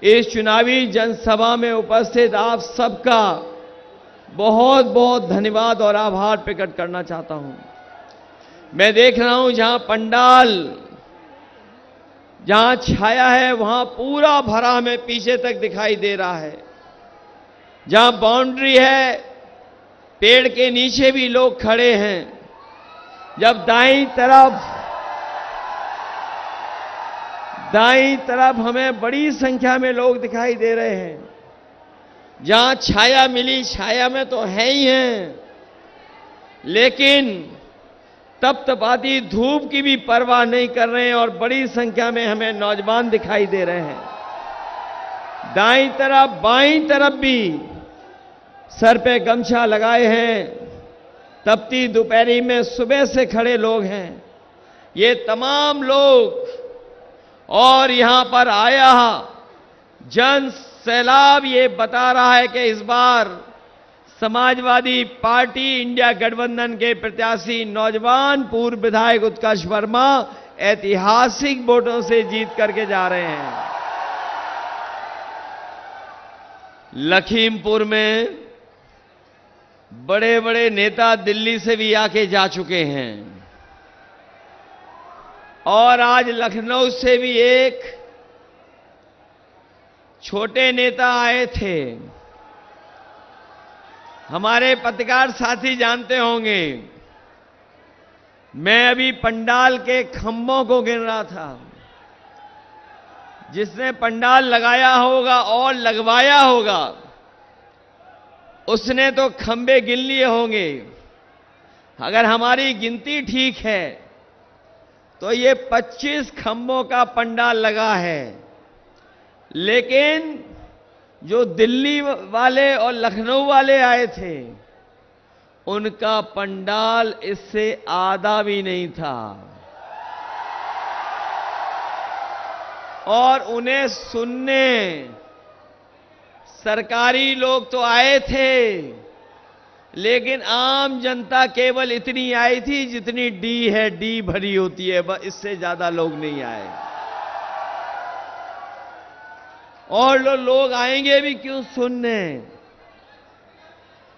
इस चुनावी जनसभा में उपस्थित आप सबका बहुत बहुत धन्यवाद और आभार प्रकट करना चाहता हूं। मैं देख रहा हूं जहां पंडाल, जहां छाया है वहां पूरा भरा हमें पीछे तक दिखाई दे रहा है। जहां बाउंड्री है, पेड़ के नीचे भी लोग खड़े हैं। जब दाईं तरफ हमें बड़ी संख्या में लोग दिखाई दे रहे हैं। जहां छाया मिली, छाया में तो है ही हैं, लेकिन तपतपाती धूप की भी परवाह नहीं कर रहे हैं और बड़ी संख्या में हमें नौजवान दिखाई दे रहे हैं। दाईं तरफ, बाईं तरफ भी सर पे गमछा लगाए हैं। तपती दोपहरी में सुबह से खड़े लोग हैं। ये तमाम लोग और यहां पर आया जन सैलाब ये बता रहा है कि इस बार समाजवादी पार्टी इंडिया गठबंधन के प्रत्याशी नौजवान पूर्व विधायक उत्कर्ष वर्मा ऐतिहासिक वोटों से जीत करके जा रहे हैं। लखीमपुर में बड़े बड़े नेता दिल्ली से भी आके जा चुके हैं और आज लखनऊ से भी एक छोटे नेता आए थे। हमारे पत्रकार साथी जानते होंगे, मैं अभी पंडाल के खंभों को गिन रहा था। जिसने पंडाल लगाया होगा और लगवाया होगा उसने तो खंभे गिन लिए होंगे। अगर हमारी गिनती ठीक है तो ये 25 खंभों का पंडाल लगा है, लेकिन जो दिल्ली वाले और लखनऊ वाले आए थे उनका पंडाल इससे आधा भी नहीं था और उन्हें सुनने सरकारी लोग तो आए थे, लेकिन आम जनता केवल इतनी आई थी जितनी डी है, डी भरी होती है, बस इससे ज्यादा लोग नहीं आए। और लोग आएंगे भी क्यों सुनने?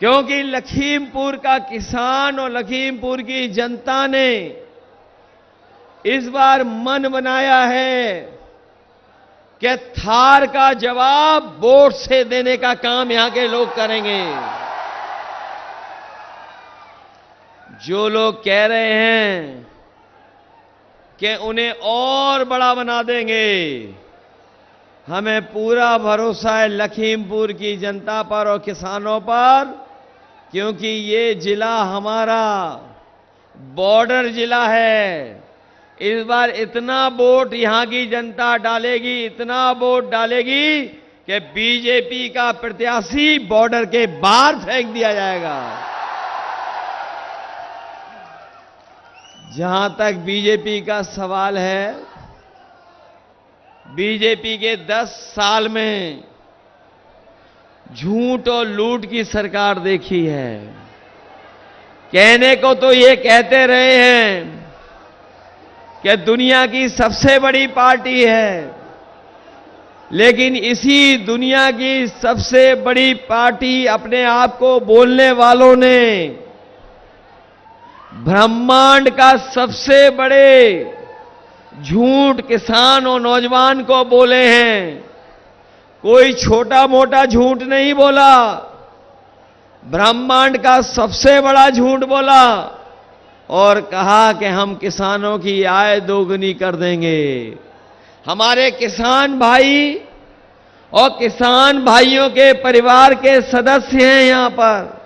क्योंकि लखीमपुर का किसान और लखीमपुर की जनता ने इस बार मन बनाया है कि थार का जवाब वोट से देने का काम यहां के लोग करेंगे। जो लोग कह रहे हैं कि उन्हें और बड़ा बना देंगे, हमें पूरा भरोसा है लखीमपुर की जनता पर और किसानों पर, क्योंकि ये जिला हमारा बॉर्डर जिला है। इस बार इतना वोट यहां की जनता डालेगी, इतना वोट डालेगी कि बीजेपी का प्रत्याशी बॉर्डर के बाहर फेंक दिया जाएगा। जहां तक बीजेपी का सवाल है, बीजेपी के 10 साल में झूठ और लूट की सरकार देखी है। कहने को तो ये कहते रहे हैं कि दुनिया की सबसे बड़ी पार्टी है, लेकिन इसी दुनिया की सबसे बड़ी पार्टी अपने आप को बोलने वालों ने ब्रह्मांड का सबसे बड़े झूठ किसान और नौजवान को बोले हैं। कोई छोटा मोटा झूठ नहीं बोला, ब्रह्मांड का सबसे बड़ा झूठ बोला और कहा कि हम किसानों की आय दोगुनी कर देंगे। हमारे किसान भाई और किसान भाइयों के परिवार के सदस्य हैं यहां पर,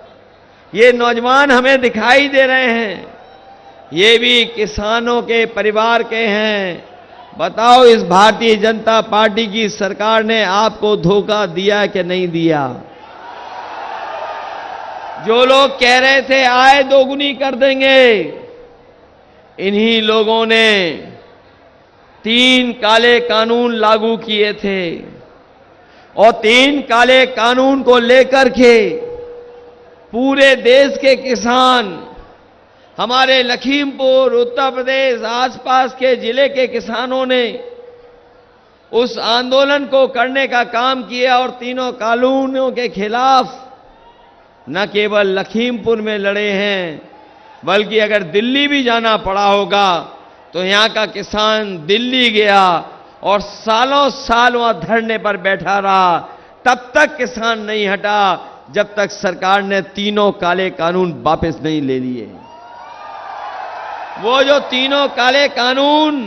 ये नौजवान हमें दिखाई दे रहे हैं, ये भी किसानों के परिवार के हैं। बताओ, इस भारतीय जनता पार्टी की सरकार ने आपको धोखा दिया कि नहीं दिया? जो लोग कह रहे थे आय दोगुनी कर देंगे, इन्हीं लोगों ने 3 काले कानून लागू किए थे और 3 काले कानून को लेकर के पूरे देश के किसान, हमारे लखीमपुर, उत्तर प्रदेश, आसपास के जिले के किसानों ने उस आंदोलन को करने का काम किया और तीनों कानूनों के खिलाफ न केवल लखीमपुर में लड़े हैं, बल्कि अगर दिल्ली भी जाना पड़ा होगा तो यहां का किसान दिल्ली गया और सालों साल वहां धरने पर बैठा रहा। तब तक किसान नहीं हटा जब तक सरकार ने तीनों काले कानून वापस नहीं ले लिए। वो जो तीनों काले कानून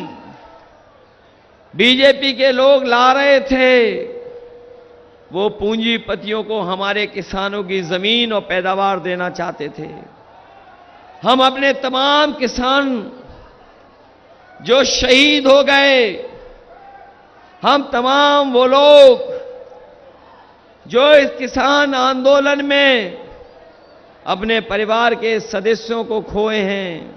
बीजेपी के लोग ला रहे थे, वो पूंजीपतियों को हमारे किसानों की जमीन और पैदावार देना चाहते थे। हम अपने तमाम किसान जो शहीद हो गए, हम तमाम वो लोग जो इस किसान आंदोलन में अपने परिवार के सदस्यों को खोए हैं,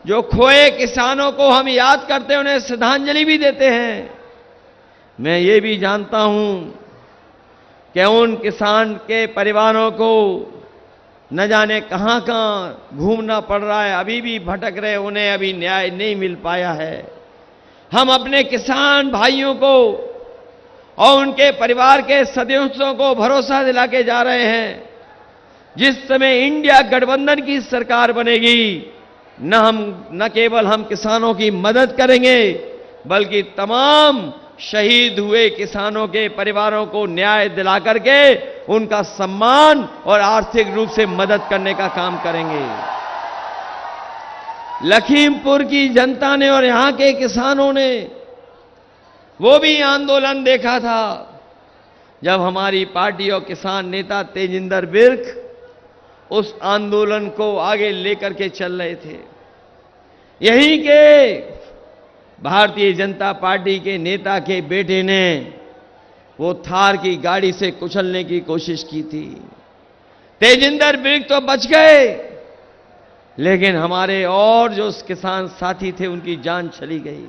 जो खोए किसानों को हम याद करते हैं, उन्हें श्रद्धांजलि भी देते हैं। मैं ये भी जानता हूं कि उन किसान के परिवारों को न जाने कहां कहां घूमना पड़ रहा है, अभी भी भटक रहे, उन्हें अभी न्याय नहीं मिल पाया है। हम अपने किसान भाइयों को और उनके परिवार के सदस्यों को भरोसा दिला के जा रहे हैं, जिस समय इंडिया गठबंधन की सरकार बनेगी, न केवल हम किसानों की मदद करेंगे, बल्कि तमाम शहीद हुए किसानों के परिवारों को न्याय दिला करके उनका सम्मान और आर्थिक रूप से मदद करने का काम करेंगे। लखीमपुर की जनता ने और यहां के किसानों ने वो भी आंदोलन देखा था जब हमारी पार्टी और किसान नेता तेजिंदर बिर्क उस आंदोलन को आगे लेकर के चल रहे थे। यहीं के भारतीय जनता पार्टी के नेता के बेटे ने वो थार की गाड़ी से कुचलने की कोशिश की थी। तेजिंदर बिर्क तो बच गए, लेकिन हमारे और जो किसान साथी थे उनकी जान चली गई।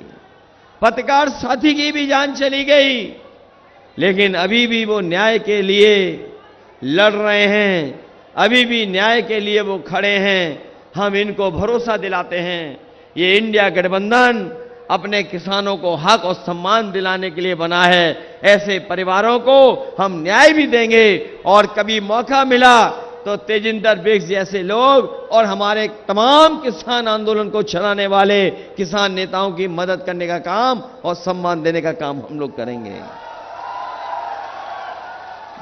पत्रकार साथी की भी जान चली गई, लेकिन अभी भी वो न्याय के लिए लड़ रहे हैं, अभी भी न्याय के लिए वो खड़े हैं। हम इनको भरोसा दिलाते हैं, ये इंडिया गठबंधन अपने किसानों को हक और सम्मान दिलाने के लिए बना है। ऐसे परिवारों को हम न्याय भी देंगे और कभी मौका मिला तो तेजिंदर बिर्क जैसे लोग और हमारे तमाम किसान आंदोलन को चलाने वाले किसान नेताओं की मदद करने का काम और सम्मान देने का काम हम लोग करेंगे।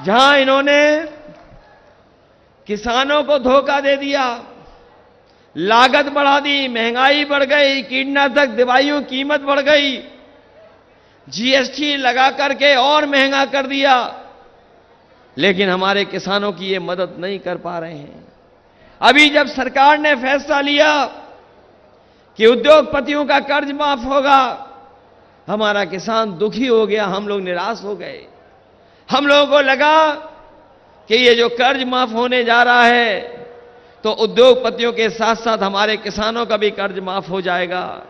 जहां इन्होंने किसानों को धोखा दे दिया, लागत बढ़ा दी, महंगाई बढ़ गई, कीटनाशक दवाइयों की कीमत बढ़ गई, जीएसटी लगा करके और महंगा कर दिया, लेकिन हमारे किसानों की ये मदद नहीं कर पा रहे हैं। अभी जब सरकार ने फैसला लिया कि उद्योगपतियों का कर्ज माफ होगा, हमारा किसान दुखी हो गया, हम लोग निराश हो गए। हम लोगों को लगा कि ये जो कर्ज माफ होने जा रहा है तो उद्योगपतियों के साथ साथ हमारे किसानों का भी कर्ज माफ हो जाएगा,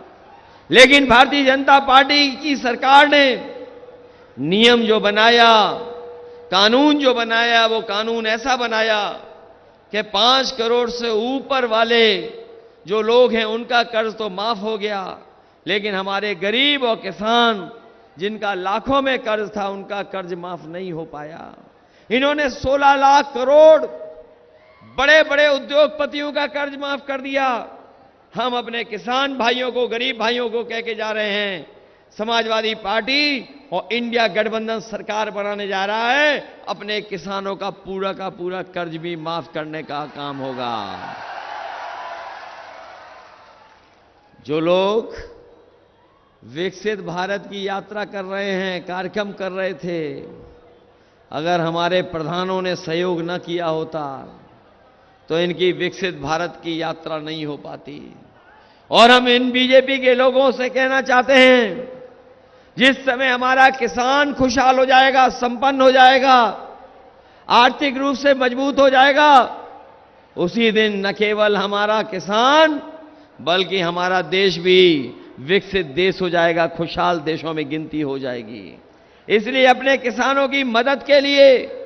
लेकिन भारतीय जनता पार्टी की सरकार ने नियम जो बनाया, कानून जो बनाया, वो कानून ऐसा बनाया कि 5 करोड़ से ऊपर वाले जो लोग हैं उनका कर्ज तो माफ हो गया, लेकिन हमारे गरीब और किसान जिनका लाखों में कर्ज था उनका कर्ज माफ नहीं हो पाया। इन्होंने 16 लाख करोड़ बड़े बड़े उद्योगपतियों का कर्ज माफ कर दिया। हम अपने किसान भाइयों को, गरीब भाइयों को कह के जा रहे हैं, समाजवादी पार्टी और इंडिया गठबंधन सरकार बनाने जा रहा है, अपने किसानों का पूरा कर्ज भी माफ करने का काम होगा। जो लोग विकसित भारत की यात्रा कर रहे हैं, कार्यक्रम कर रहे थे, अगर हमारे प्रधानों ने सहयोग न किया होता तो इनकी विकसित भारत की यात्रा नहीं हो पाती। और हम इन बीजेपी के लोगों से कहना चाहते हैं, जिस समय हमारा किसान खुशहाल हो जाएगा, संपन्न हो जाएगा, आर्थिक रूप से मजबूत हो जाएगा, उसी दिन न केवल हमारा किसान बल्कि हमारा देश भी विकसित देश हो जाएगा, खुशहाल देशों में गिनती हो जाएगी। इसलिए अपने किसानों की मदद के लिए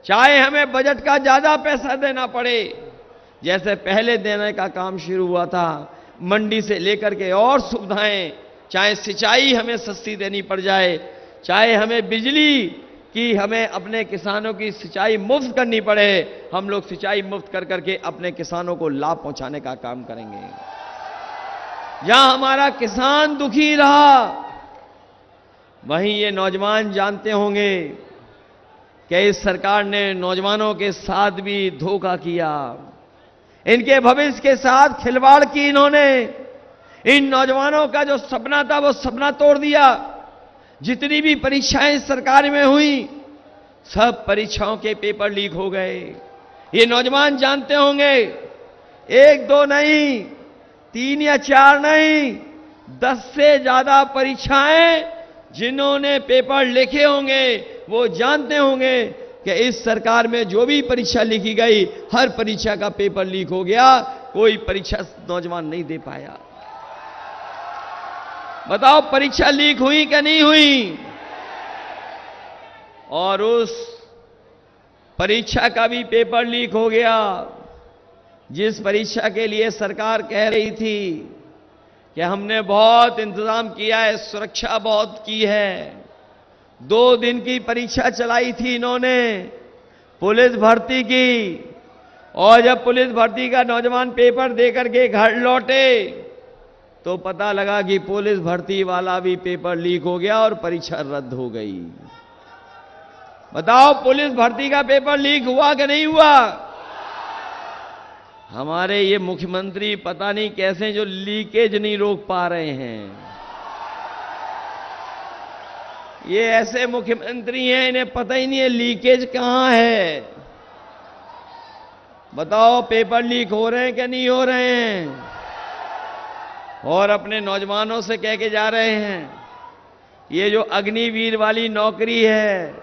चाहे हमें बजट का ज्यादा पैसा देना पड़े, जैसे पहले देने का काम शुरू हुआ था, मंडी से लेकर के और सुविधाएं चाहे सिंचाई हमें सस्ती देनी पड़ जाए, चाहे हमें बिजली की, हमें अपने किसानों की सिंचाई मुफ्त करनी पड़े, हम लोग सिंचाई मुफ्त कर करके अपने किसानों को लाभ पहुंचाने का काम करेंगे। जहां हमारा किसान दुखी रहा, वहीं ये नौजवान जानते होंगे कि इस सरकार ने नौजवानों के साथ भी धोखा किया, इनके भविष्य के साथ खिलवाड़ की इन्होंने। इन नौजवानों का जो सपना था वो सपना तोड़ दिया। जितनी भी परीक्षाएं सरकार में हुई, सब परीक्षाओं के पेपर लीक हो गए। ये नौजवान जानते होंगे, 1 2 नहीं, 3 या 4 नहीं, 10 से ज्यादा परीक्षाएं जिन्होंने पेपर लिखे होंगे वो जानते होंगे कि इस सरकार में जो भी परीक्षा लिखी गई, हर परीक्षा का पेपर लीक हो गया, कोई परीक्षा नौजवान नहीं दे पाया। बताओ परीक्षा लीक हुई कि नहीं हुई? और उस परीक्षा का भी पेपर लीक हो गया, जिस परीक्षा के लिए सरकार कह रही थी कि हमने बहुत इंतजाम किया है, सुरक्षा बहुत की है। 2 दिन की परीक्षा चलाई थी इन्होंने, पुलिस भर्ती की, और जब पुलिस भर्ती का नौजवान पेपर देकर के घर लौटे तो पता लगा कि पुलिस भर्ती वाला भी पेपर लीक हो गया और परीक्षा रद्द हो गई। बताओ पुलिस भर्ती का पेपर लीक हुआ कि नहीं हुआ? हमारे ये मुख्यमंत्री पता नहीं कैसे जो लीकेज नहीं रोक पा रहे हैं। ये ऐसे मुख्यमंत्री हैं, इन्हें पता ही नहीं है लीकेज कहां है। बताओ पेपर लीक हो रहे हैं कि नहीं हो रहे हैं? और अपने नौजवानों से कह के जा रहे हैं, ये जो अग्निवीर वाली नौकरी है,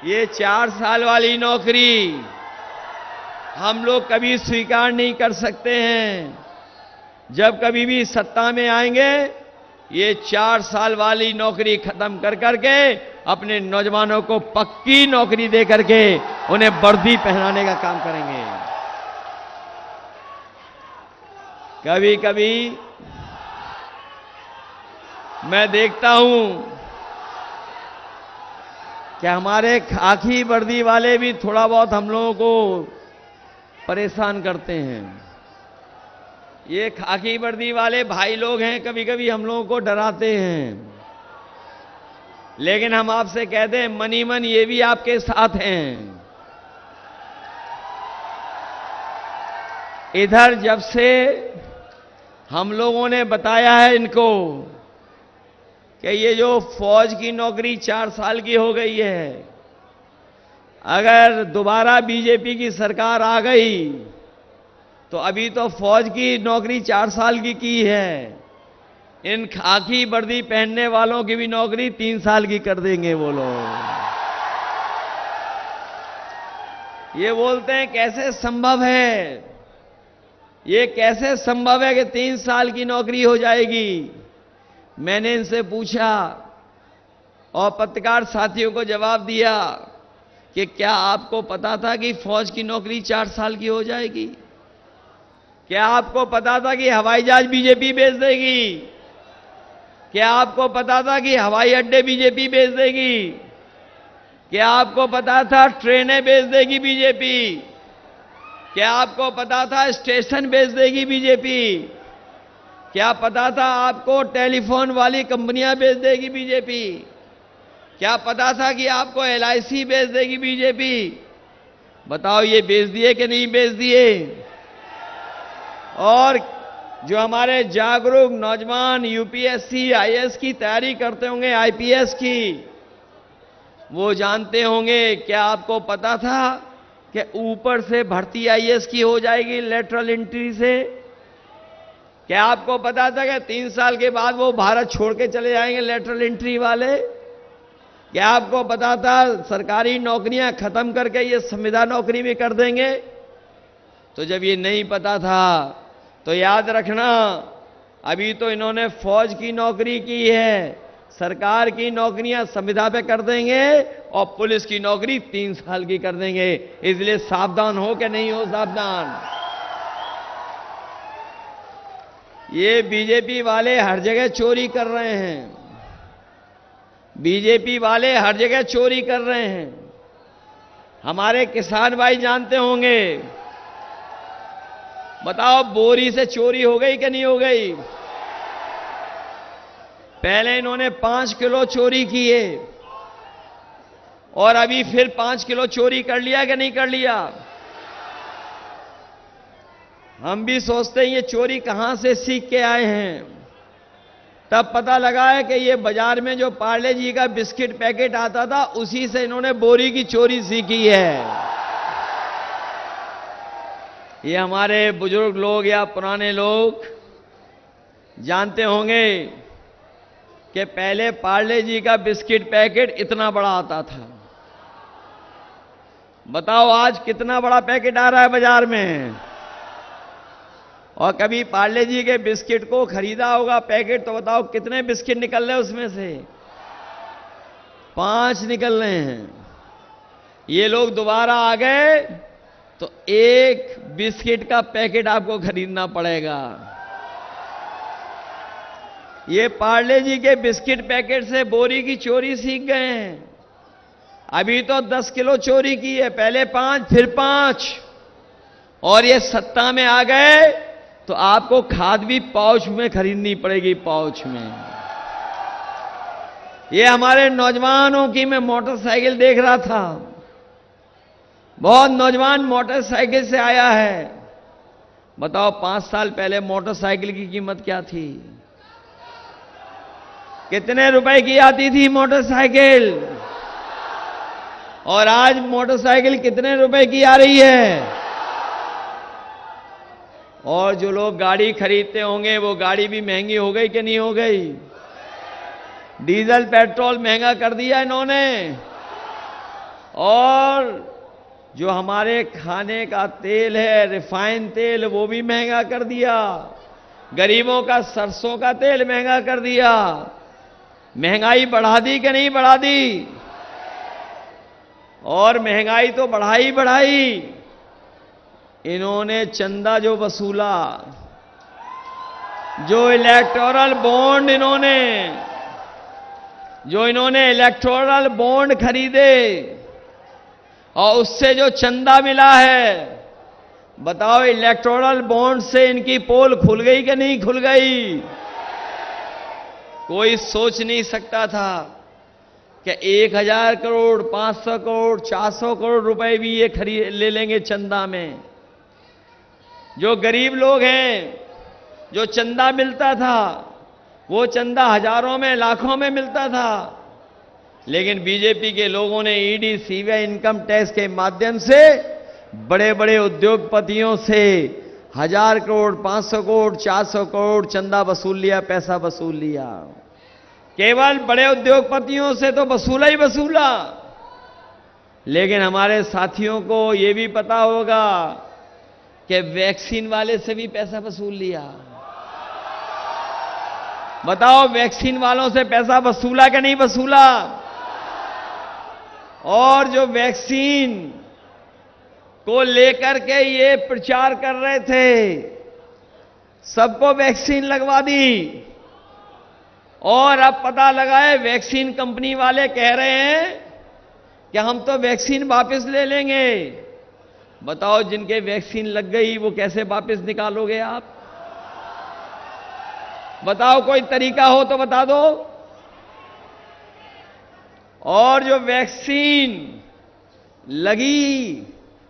ये 4 साल वाली नौकरी हम लोग कभी स्वीकार नहीं कर सकते हैं। जब कभी भी सत्ता में आएंगे, ये 4 साल वाली नौकरी खत्म कर करके अपने नौजवानों को पक्की नौकरी दे करके उन्हें वर्दी पहनाने का काम करेंगे। कभी कभी मैं देखता हूं कि हमारे खाकी वर्दी वाले भी थोड़ा बहुत हम लोगों को परेशान करते हैं। ये खाकी वर्दी वाले भाई लोग हैं, कभी कभी हम लोगों को डराते हैं, लेकिन हम आपसे कहते हैं मनी मन ये भी आपके साथ हैं। इधर जब से हम लोगों ने बताया है इनको कि ये जो फौज की नौकरी 4 साल की हो गई है, अगर दोबारा बीजेपी की सरकार आ गई तो अभी तो फौज की नौकरी 4 साल की है, इन खाकी वर्दी पहनने वालों की भी नौकरी 3 साल की कर देंगे वो लोग। ये बोलते हैं कैसे संभव है, ये कैसे संभव है कि 3 साल की नौकरी हो जाएगी। मैंने इनसे पूछा और पत्रकार साथियों को जवाब दिया कि क्या आपको पता था कि फौज की नौकरी 4 साल की हो जाएगी? क्या आपको पता था कि हवाई जहाज बीजेपी बेच देगी? क्या आपको पता था कि हवाई अड्डे बीजेपी बेच देगी? क्या आपको पता था ट्रेनें बेच देगी बीजेपी? क्या आपको पता था स्टेशन बेच देगी बीजेपी? क्या पता था आपको टेलीफोन वाली कंपनियां बेच देगी बीजेपी? क्या पता था कि आपको LIC बेच देगी बीजेपी? बताओ ये बेच दिए कि नहीं बेच दिए? और जो हमारे जागरूक नौजवान UPSC IAS की तैयारी करते होंगे, IPS की, वो जानते होंगे, क्या आपको पता था कि ऊपर से भर्ती IAS की हो जाएगी लेटरल एंट्री से? क्या आपको पता था कि 3 साल के बाद वो भारत छोड़ के चले जाएंगे लेटरल एंट्री वाले? क्या आपको पता था सरकारी नौकरियां खत्म करके ये संविदा नौकरी भी कर देंगे? तो जब ये नहीं पता था तो याद रखना, अभी तो इन्होंने फौज की नौकरी की है, सरकार की नौकरियां संविदा पे कर देंगे और पुलिस की नौकरी 3 साल की कर देंगे। इसलिए सावधान हो कि नहीं हो सावधान? ये बीजेपी वाले हर जगह चोरी कर रहे हैं। बीजेपी वाले हर जगह चोरी कर रहे हैं। हमारे किसान भाई जानते होंगे। बताओ, बोरी से चोरी हो गई कि नहीं हो गई? पहले इन्होंने 5 किलो चोरी किए और अभी फिर 5 किलो चोरी कर लिया कि नहीं कर लिया? हम भी सोचते हैं ये चोरी कहां से सीख के आए हैं। तब पता लगा है कि ये बाजार में जो पार्ले जी का बिस्किट पैकेट आता था, उसी से इन्होंने बोरी की चोरी सीखी है। ये हमारे बुजुर्ग लोग या पुराने लोग जानते होंगे कि पहले पार्ले जी का बिस्किट पैकेट इतना बड़ा आता था। बताओ आज कितना बड़ा पैकेट आ रहा है बाजार में। और कभी पार्ले जी के बिस्किट को खरीदा होगा पैकेट, तो बताओ कितने बिस्किट निकल रहे हैं उसमें से? 5 निकल रहे हैं। ये लोग दोबारा आ गए तो 1 बिस्किट का पैकेट आपको खरीदना पड़ेगा। ये पार्ले जी के बिस्किट पैकेट से बोरी की चोरी सीख गए हैं। अभी तो 10 किलो चोरी की है, पहले 5 फिर 5, और ये सत्ता में आ गए तो आपको खाद भी पाउच में खरीदनी पड़ेगी, पाउच में। ये हमारे नौजवानों की मैं मोटरसाइकिल देख रहा था, बहुत नौजवान मोटरसाइकिल से आया है। बताओ 5 साल पहले मोटरसाइकिल की कीमत क्या थी? कितने रुपए की आती थी मोटरसाइकिल? और आज मोटरसाइकिल कितने रुपए की आ रही है? और जो लोग गाड़ी खरीदते होंगे वो गाड़ी भी महंगी हो गई कि नहीं हो गई? डीजल पेट्रोल महंगा कर दिया इन्होंने। और जो हमारे खाने का तेल है, रिफाइंड तेल, वो भी महंगा कर दिया। गरीबों का सरसों का तेल महंगा कर दिया। महंगाई बढ़ा दी कि नहीं बढ़ा दी? और महंगाई तो बढ़ाई बढ़ाई। इन्होंने चंदा जो वसूला, जो इलेक्टोरल बॉन्ड इन्होंने इलेक्टोरल बॉन्ड खरीदे और उससे जो चंदा मिला है, बताओ इलेक्टोरल बॉन्ड से इनकी पोल खुल गई कि नहीं खुल गई? कोई सोच नहीं सकता था कि 1000 करोड़, 500 करोड़, 400 करोड़ रुपए भी ये खरीद ले लेंगे चंदा में। जो गरीब लोग हैं, जो चंदा मिलता था, वो चंदा हजारों में, लाखों में मिलता था। लेकिन बीजेपी के लोगों ने ईडी, सीबीआई, इनकम टैक्स के माध्यम से बड़े बड़े उद्योगपतियों से 1000 करोड़, 500 करोड़, 400 करोड़ चंदा वसूल लिया, पैसा वसूल लिया। केवल बड़े उद्योगपतियों से तो वसूला ही वसूला, लेकिन हमारे साथियों को यह भी पता होगा कि वैक्सीन वाले से भी पैसा वसूल लिया। बताओ वैक्सीन वालों से पैसा वसूला कि नहीं वसूला? और जो वैक्सीन को लेकर के ये प्रचार कर रहे थे, सबको वैक्सीन लगवा दी। और अब पता लगा है वैक्सीन कंपनी वाले कह रहे हैं कि हम तो वैक्सीन वापस ले लेंगे। बताओ जिनके वैक्सीन लग गई वो कैसे वापस निकालोगे आप? बताओ कोई तरीका हो तो बता दो। और जो वैक्सीन लगी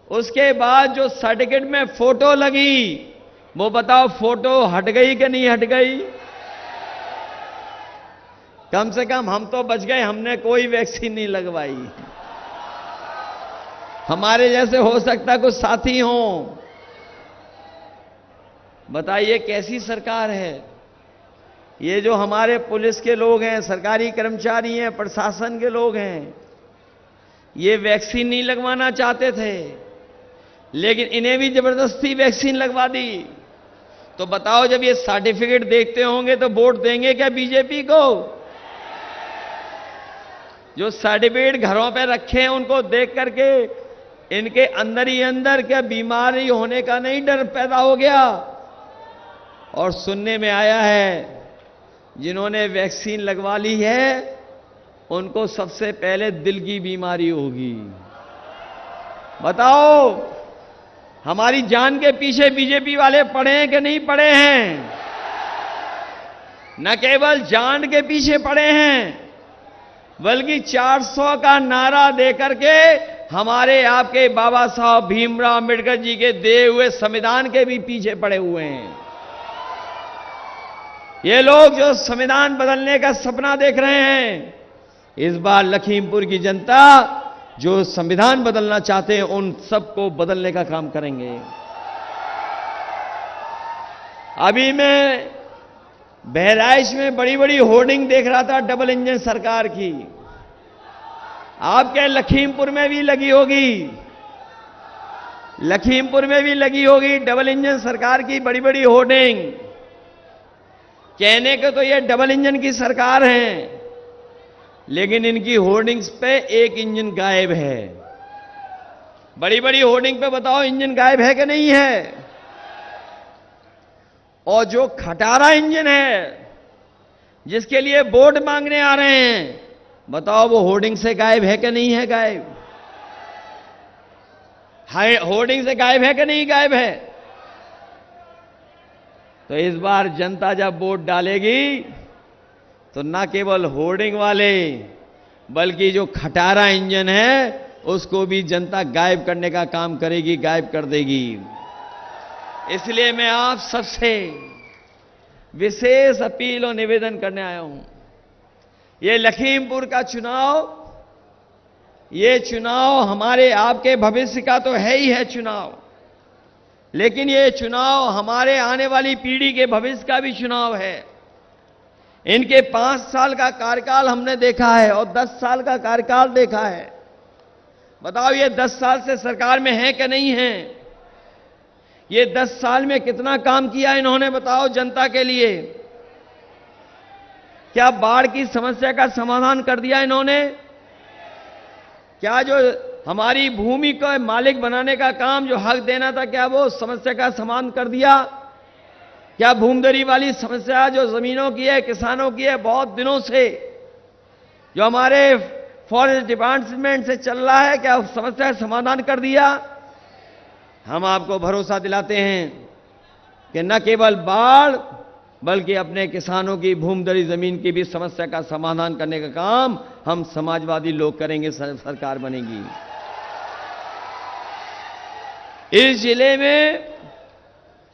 उसके बाद जो सर्टिफिकेट में फोटो लगी, वो बताओ फोटो हट गई कि नहीं हट गई? कम से कम हम तो बच गए, हमने कोई वैक्सीन नहीं लगवाई। हमारे जैसे हो सकता कुछ साथी हों। बताइए कैसी सरकार है ये? जो हमारे पुलिस के लोग हैं, सरकारी कर्मचारी हैं, प्रशासन के लोग हैं, ये वैक्सीन नहीं लगवाना चाहते थे, लेकिन इन्हें भी जबरदस्ती वैक्सीन लगवा दी। तो बताओ जब ये सर्टिफिकेट देखते होंगे तो वोट देंगे क्या बीजेपी को? जो सर्टिफिकेट घरों पे रखे हैं उनको देख करके इनके अंदर ही अंदर क्या बीमारी होने का नहीं डर पैदा हो गया? और सुनने में आया है जिन्होंने वैक्सीन लगवा ली है उनको सबसे पहले दिल की बीमारी होगी। बताओ, हमारी जान के पीछे बीजेपी वाले पड़े हैं कि नहीं पड़े हैं? न केवल जान के पीछे पड़े हैं बल्कि 400 का नारा देकर के हमारे आपके बाबा साहब भीमराव अंबेडकर जी के दिए हुए संविधान के भी पीछे पड़े हुए हैं। ये लोग जो संविधान बदलने का सपना देख रहे हैं, इस बार लखीमपुर की जनता जो संविधान बदलना चाहते हैं उन सबको बदलने का काम करेंगे। अभी मैं बहराइच में बड़ी बड़ी होर्डिंग देख रहा था डबल इंजन सरकार की। आपके लखीमपुर में भी लगी होगी, लखीमपुर में भी लगी होगी डबल इंजन सरकार की बड़ी बड़ी होर्डिंग। कहने को तो ये डबल इंजन की सरकार है, लेकिन इनकी होर्डिंग्स पे एक इंजन गायब है। बड़ी बड़ी होर्डिंग पे बताओ इंजन गायब है कि नहीं है? और जो खटारा इंजन है जिसके लिए वोट मांगने आ रहे हैं, बताओ वो होर्डिंग से गायब है कि नहीं है गायब? होर्डिंग से गायब है कि नहीं गायब है? तो इस बार जनता जब वोट डालेगी तो ना केवल होर्डिंग वाले बल्कि जो खटारा इंजन है उसको भी जनता गायब करने का काम करेगी, गायब कर देगी। इसलिए मैं आप सबसे विशेष अपील और निवेदन करने आया हूं। ये लखीमपुर का चुनाव, ये चुनाव हमारे आपके भविष्य का तो है ही है चुनाव, लेकिन ये चुनाव हमारे आने वाली पीढ़ी के भविष्य का भी चुनाव है। इनके 5 साल का कार्यकाल हमने देखा है और 10 साल का कार्यकाल देखा है। बताओ ये 10 साल से सरकार में है कि नहीं है? ये 10 साल में कितना काम किया इन्होंने, बताओ जनता के लिए? क्या बाढ़ की समस्या का समाधान कर दिया इन्होंने? क्या जो हमारी भूमि को मालिक बनाने का काम, जो हक देना था, क्या वो समस्या का समाधान कर दिया? क्या भूमदरी वाली समस्या जो जमीनों की है, किसानों की है, बहुत दिनों से जो हमारे फॉरेस्ट डिपार्टमेंट से चल रहा है, क्या उस समस्या का समाधान कर दिया? हम आपको भरोसा दिलाते हैं कि न केवल बाढ़ बल्कि अपने किसानों की भूमदरी जमीन की भी समस्या का समाधान करने का काम हम समाजवादी लोग करेंगे, सरकार बनेगी। इस जिले में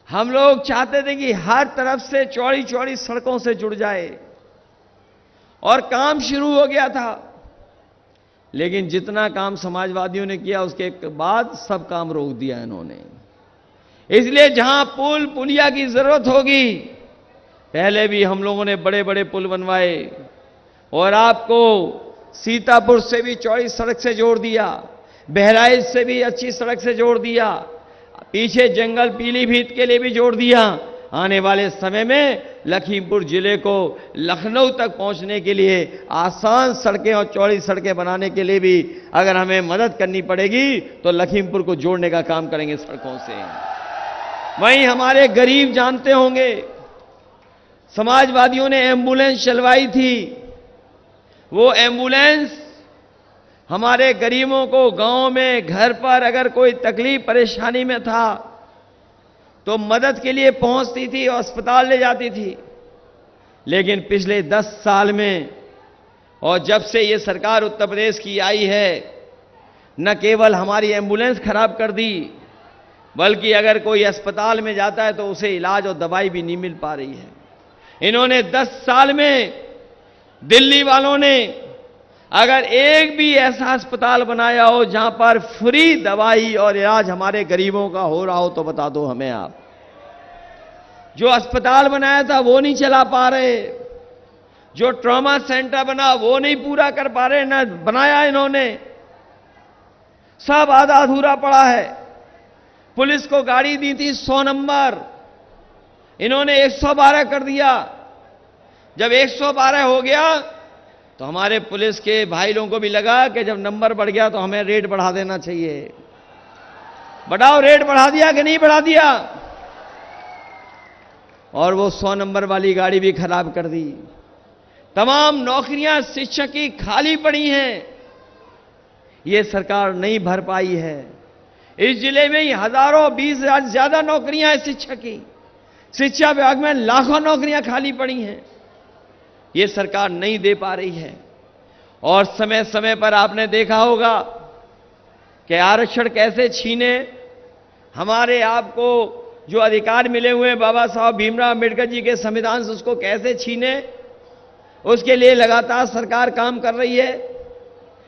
हम लोग चाहते थे कि हर तरफ से चौड़ी चौड़ी सड़कों से जुड़ जाए और काम शुरू हो गया था, लेकिन जितना काम समाजवादियों ने किया उसके बाद सब काम रोक दिया इन्होंने। इसलिए जहां पुल पुलिया की जरूरत होगी, पहले भी हम लोगों ने बड़े बड़े पुल बनवाए और आपको सीतापुर से भी चौड़ी सड़क से जोड़ दिया, बहराइच से भी अच्छी सड़क से जोड़ दिया, पीछे जंगल पीलीभीत के लिए भी जोड़ दिया। आने वाले समय में लखीमपुर जिले को लखनऊ तक पहुंचने के लिए आसान सड़कें और चौड़ी सड़कें बनाने के लिए भी अगर हमें मदद करनी पड़ेगी तो लखीमपुर को जोड़ने का काम करेंगे सड़कों से। वहीं हमारे गरीब जानते होंगे, समाजवादियों ने एम्बुलेंस चलवाई थी। वो एम्बुलेंस हमारे गरीबों को गांव में घर पर अगर कोई तकलीफ परेशानी में था तो मदद के लिए पहुंचती थी और अस्पताल ले जाती थी। लेकिन पिछले 10 साल में और जब से ये सरकार उत्तर प्रदेश की आई है, न केवल हमारी एम्बुलेंस खराब कर दी बल्कि अगर कोई अस्पताल में जाता है तो उसे इलाज और दवाई भी नहीं मिल पा रही है। इन्होंने 10 साल में दिल्ली वालों ने अगर एक भी ऐसा अस्पताल बनाया हो जहां पर फ्री दवाई और इलाज हमारे गरीबों का हो रहा हो तो बता दो हमें आप। जो अस्पताल बनाया था वो नहीं चला पा रहे, जो ट्रॉमा सेंटर बना वो नहीं पूरा कर पा रहे, ना बनाया इन्होंने, सब आधा अधूरा पड़ा है। पुलिस को गाड़ी दी थी 100 नंबर, इन्होंने 112 कर दिया। जब 112 हो गया तो हमारे पुलिस के भाई लोगों को भी लगा कि जब नंबर बढ़ गया तो हमें रेट बढ़ा देना चाहिए। बढ़ाओ, रेट बढ़ा दिया कि नहीं बढ़ा दिया? और वो 100 नंबर वाली गाड़ी भी खराब कर दी। तमाम नौकरियां शिक्षक की खाली पड़ी हैं, ये सरकार नहीं भर पाई है। इस जिले में ही हजारों 20,000 से ज्यादा नौकरियां हैं शिक्षक की। शिक्षा विभाग में लाखों नौकरियां खाली पड़ी हैं, ये सरकार नहीं दे पा रही है। और समय समय पर आपने देखा होगा कि आरक्षण कैसे छीने, हमारे आपको जो अधिकार मिले हुए हैं बाबा साहब भीमराव अंबेडकर जी के संविधान से, उसको कैसे छीने, उसके लिए लगातार सरकार काम कर रही है।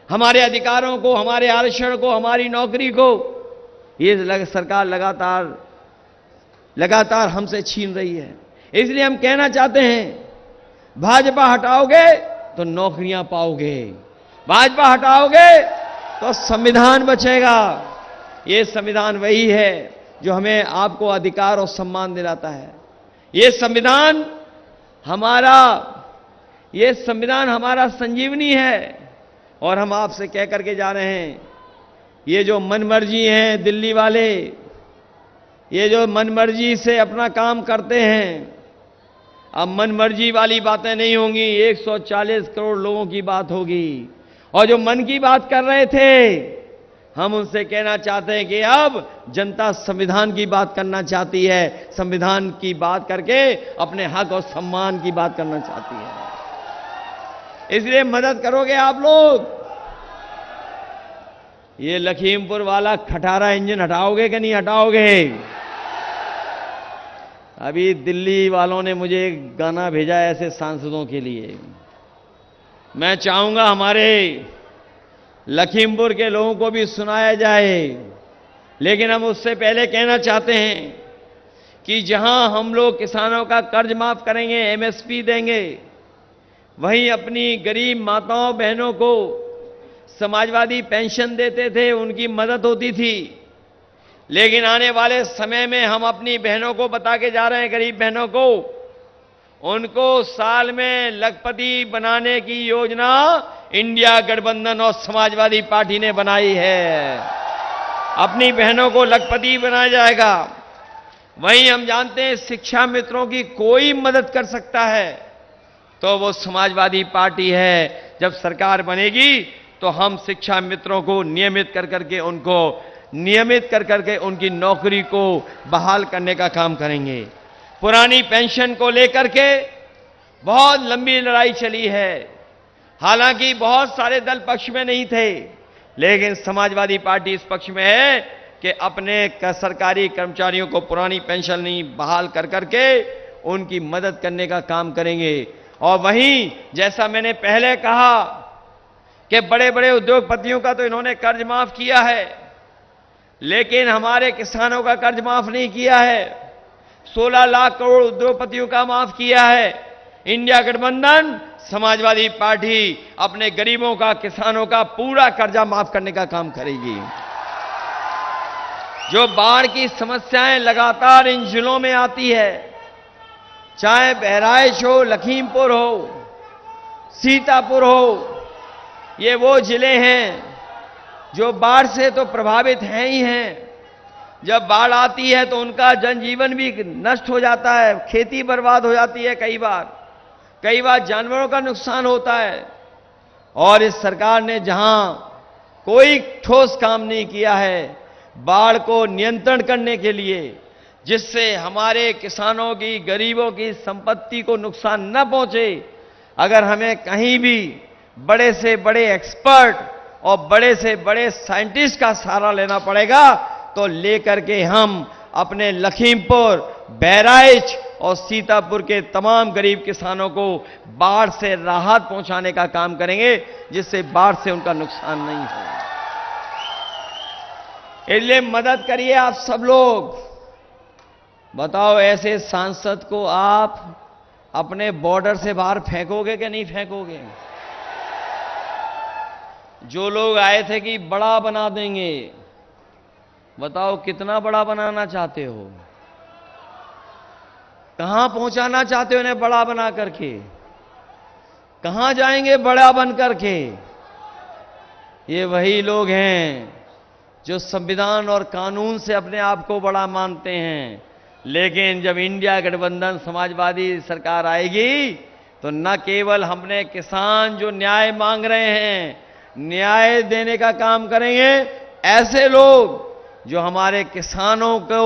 हमारे अधिकारों को, हमारे आरक्षण को, हमारी नौकरी को ये सरकार लगातार हमसे छीन रही है। इसलिए हम कहना चाहते हैं, भाजपा हटाओगे तो नौकरियां पाओगे, भाजपा हटाओगे तो संविधान बचेगा। ये संविधान वही है जो हमें आपको अधिकार और सम्मान दिलाता है। ये संविधान हमारा संजीवनी है। और हम आपसे कह करके जा रहे हैं, ये जो मनमर्जी हैं दिल्ली वाले, ये जो मनमर्जी से अपना काम करते हैं, अब मनमर्जी वाली बातें नहीं होंगी, 140 करोड़ लोगों की बात होगी। और जो मन की बात कर रहे थे, हम उनसे कहना चाहते हैं कि अब जनता संविधान की बात करना चाहती है, संविधान की बात करके अपने हक और सम्मान की बात करना चाहती है। इसलिए मदद करोगे आप लोग? ये लखीमपुर वाला खटारा इंजन हटाओगे कि नहीं हटाओगे? अभी दिल्ली वालों ने मुझे एक गाना भेजा है ऐसे सांसदों के लिए। मैं चाहूंगा हमारे लखीमपुर के लोगों को भी सुनाया जाए, लेकिन हम उससे पहले कहना चाहते हैं कि जहां हम लोग किसानों का कर्ज माफ करेंगे, एमएसपी देंगे, वहीं अपनी गरीब माताओं बहनों को समाजवादी पेंशन देते थे, उनकी मदद होती थी। लेकिन आने वाले समय में हम अपनी बहनों को बता के जा रहे हैं, गरीब बहनों को, उनको साल में लखपति बनाने की योजना इंडिया गठबंधन और समाजवादी पार्टी ने बनाई है। अपनी बहनों को लखपति बनाया जाएगा। वहीं हम जानते हैं शिक्षा मित्रों की कोई मदद कर सकता है तो वो समाजवादी पार्टी है। जब सरकार बनेगी तो हम शिक्षा मित्रों को नियमित कर करके उनकी नौकरी को बहाल करने का काम करेंगे। पुरानी पेंशन को लेकर के बहुत लंबी लड़ाई चली है। हालांकि बहुत सारे दल पक्ष में नहीं थे, लेकिन समाजवादी पार्टी इस पक्ष में है कि अपने सरकारी कर्मचारियों को पुरानी पेंशन नहीं बहाल कर करके उनकी मदद करने का काम करेंगे। और वहीं जैसा मैंने पहले कहा कि बड़े बड़े उद्योगपतियों का तो इन्होंने कर्ज माफ किया है, लेकिन हमारे किसानों का कर्ज माफ नहीं किया है। 16 लाख करोड़ उद्योगपतियों का माफ किया है। इंडिया गठबंधन समाजवादी पार्टी अपने गरीबों का, किसानों का पूरा कर्जा माफ करने का काम करेगी। जो बाढ़ की समस्याएं लगातार इन जिलों में आती है, चाहे बहराइच हो, लखीमपुर हो, सीतापुर हो, ये वो जिले हैं जो बाढ़ से तो प्रभावित हैं ही हैं। जब बाढ़ आती है तो उनका जनजीवन भी नष्ट हो जाता है, खेती बर्बाद हो जाती है, कई बार जानवरों का नुकसान होता है। और इस सरकार ने जहां कोई ठोस काम नहीं किया है बाढ़ को नियंत्रण करने के लिए, जिससे हमारे किसानों की, गरीबों की संपत्ति को नुकसान न पहुंचे, अगर हमें कहीं भी बड़े से बड़े एक्सपर्ट और बड़े से बड़े साइंटिस्ट का सहारा लेना पड़ेगा तो लेकर के हम अपने लखीमपुर, बहराइच और सीतापुर के तमाम गरीब किसानों को बाढ़ से राहत पहुंचाने का काम करेंगे, जिससे बाढ़ से उनका नुकसान नहीं हो। इसलिए मदद करिए आप सब लोग। बताओ, ऐसे सांसद को आप अपने बॉर्डर से बाहर फेंकोगे कि नहीं फेंकोगे? जो लोग आए थे कि बड़ा बना देंगे, बताओ कितना बड़ा बनाना चाहते हो? कहां पहुंचाना चाहते हो इन्हें बड़ा बना करके? कहां जाएंगे बड़ा बन करके? ये वही लोग हैं जो संविधान और कानून से अपने आप को बड़ा मानते हैं, लेकिन जब इंडिया गठबंधन समाजवादी सरकार आएगी तो न केवल हमने किसान जो न्याय मांग रहे हैं, न्याय देने का काम करेंगे। ऐसे लोग जो हमारे किसानों को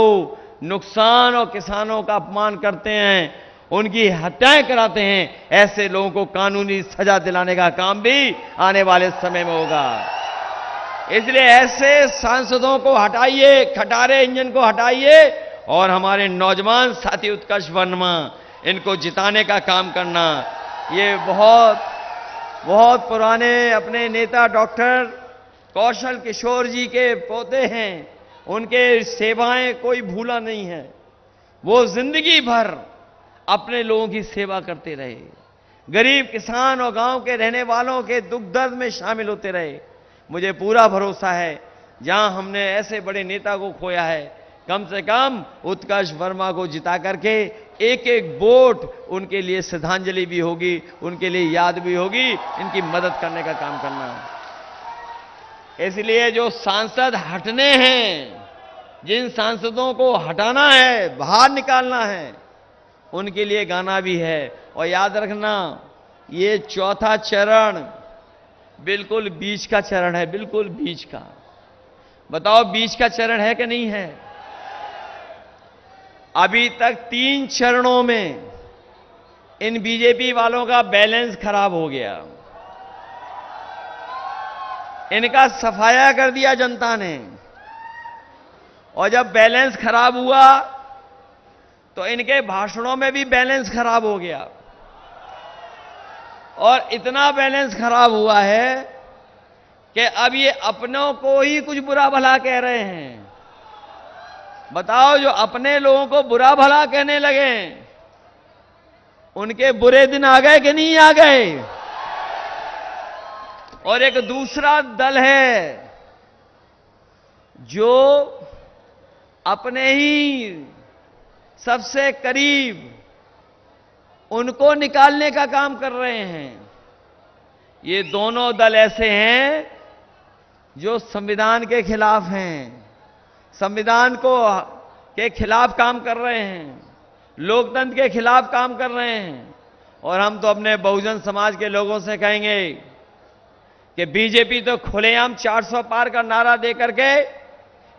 नुकसान और किसानों का अपमान करते हैं, उनकी हत्याएं कराते हैं, ऐसे लोगों को कानूनी सजा दिलाने का काम भी आने वाले समय में होगा। इसलिए ऐसे सांसदों को हटाइए, खटारे इंजन को हटाइए और हमारे नौजवान साथी उत्कर्ष वर्मा, इनको जिताने का काम करना। ये बहुत पुराने अपने नेता डॉक्टर कौशल किशोर जी के पोते हैं, उनके सेवाएं कोई भूला नहीं है। वो जिंदगी भर अपने लोगों की सेवा करते रहे, गरीब किसान और गांव के रहने वालों के दुख दर्द में शामिल होते रहे। मुझे पूरा भरोसा है जहां हमने ऐसे बड़े नेता को खोया है, कम से कम उत्कर्ष वर्मा को जिता करके एक एक वोट उनके लिए श्रद्धांजलि भी होगी, उनके लिए याद भी होगी, इनकी मदद करने का काम करना। इसलिए जो सांसद हटने हैं, जिन सांसदों को हटाना है, बाहर निकालना है, उनके लिए गाना भी है। और याद रखना, ये चौथा चरण बिल्कुल बीच का चरण है, बिल्कुल बीच का। बताओ बीच का चरण है कि नहीं है? अभी तक 3 चरणों में इन बीजेपी वालों का बैलेंस खराब हो गया, इनका सफाया कर दिया जनता ने। और जब बैलेंस खराब हुआ तो इनके भाषणों में भी बैलेंस खराब हो गया। और इतना बैलेंस खराब हुआ है कि अब ये अपनों को ही कुछ बुरा भला कह रहे हैं। बताओ, जो अपने लोगों को बुरा भला कहने लगे, उनके बुरे दिन आ गए कि नहीं आ गए? और एक दूसरा दल है जो अपने ही सबसे करीब उनको निकालने का काम कर रहे हैं। ये दोनों दल ऐसे हैं जो संविधान के खिलाफ हैं, संविधान के खिलाफ काम कर रहे हैं, लोकतंत्र के खिलाफ काम कर रहे हैं। और हम तो अपने बहुजन समाज के लोगों से कहेंगे कि बीजेपी तो खुलेआम 400 पार का नारा दे करके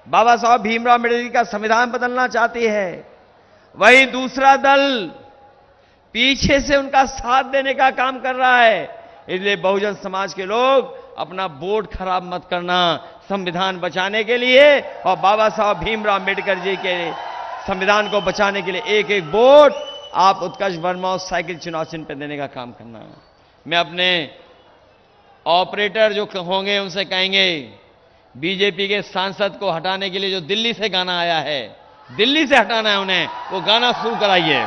बाबा साहब भीमराव अम्बेडकर का संविधान बदलना चाहती है, वहीं दूसरा दल पीछे से उनका साथ देने का काम कर रहा है। इसलिए बहुजन समाज के लोग अपना वोट खराब मत करना, संविधान बचाने के लिए और बाबा साहब भीमराव अम्बेडकर जी के संविधान को बचाने के लिए एक एक वोट आप उत्कर्ष वर्मा और साइकिल चुनाव चिन्ह पर देने का काम करना। मैं अपने ऑपरेटर जो होंगे उनसे कहेंगे, बीजेपी के सांसद को हटाने के लिए जो दिल्ली से गाना आया है, दिल्ली से हटाना है उन्हें, वो गाना शुरू कराइए।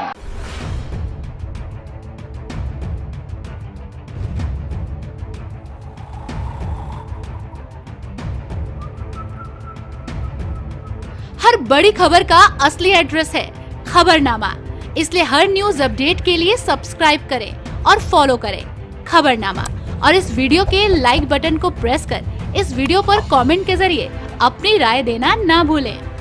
हर बड़ी खबर का असली एड्रेस है खबरनामा, इसलिए हर न्यूज अपडेट के लिए सब्सक्राइब करें और फॉलो करें खबरनामा। और इस वीडियो के लाइक बटन को प्रेस कर इस वीडियो पर कमेंट के जरिए अपनी राय देना ना भूलें।